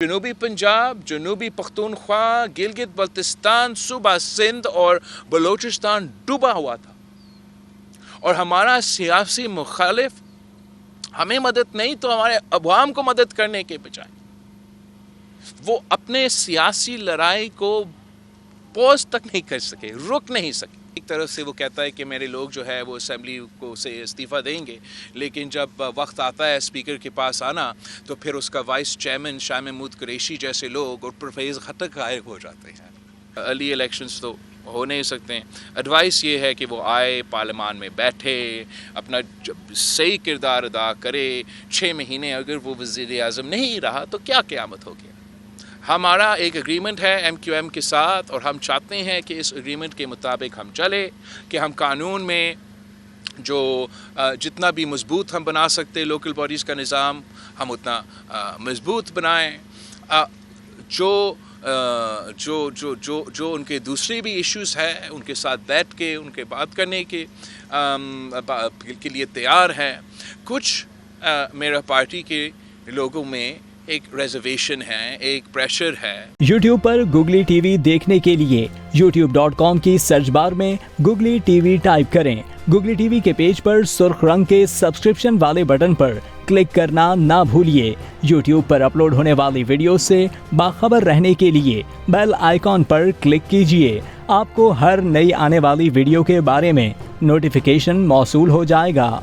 जनूबी पंजाब, जनूबी पख्तूनख्वा, गिलगित बल्तिस्तान, सूबा सिंध और बलूचिस्तान डूबा हुआ था और हमारा सियासी मुखालिफ हमें मदद नहीं तो हमारे अवाम को मदद करने के बजाय वो अपने सियासी लड़ाई को पॉज तक नहीं कर सके, रुक नहीं सके। एक तरफ से वो कहता है कि मेरे लोग जो है वो असेंबली को से इस्तीफ़ा देंगे, लेकिन जब वक्त आता है स्पीकर के पास आना तो फिर उसका वाइस चेयरमैन शाह महमूद कुरैशी जैसे लोग और परवेज़ खटक गायब हो जाते हैं। अर्ली इलेक्शंस तो हो नहीं सकते हैं। एडवाइस ये है कि वो आए, पार्लियामान में बैठे, अपना सही किरदार अदा करे। 6 महीने अगर वो वज़ीर आज़म नहीं रहा तो क्या क़यामत हो गया। हमारा एक एग्रीमेंट है MQM के साथ और हम चाहते हैं कि इस एग्रीमेंट के मुताबिक हम चले, कि हम कानून में जो जितना भी मजबूत हम बना सकते लोकल बॉडीज़ का निज़ाम हम उतना मजबूत बनाएं। जो उनके दूसरे भी इश्यूज़ हैं उनके साथ बैठ के उनके बात करने के लिए तैयार हैं। कुछ मेरा पार्टी के लोगों में एक रिजर्वेशन है, एक प्रेशर है। YouTube पर गुगली टीवी देखने के लिए youtube.com की सर्च बार में गुगली टीवी टाइप करें। गुगली टीवी के पेज पर सुर्ख रंग के सब्सक्रिप्शन वाले बटन पर क्लिक करना ना भूलिए। YouTube पर अपलोड होने वाली वीडियो से बाखबर रहने के लिए बेल आइकॉन पर क्लिक कीजिए। आपको हर नई आने वाली वीडियो के बारे में नोटिफिकेशन मौसूल हो जाएगा।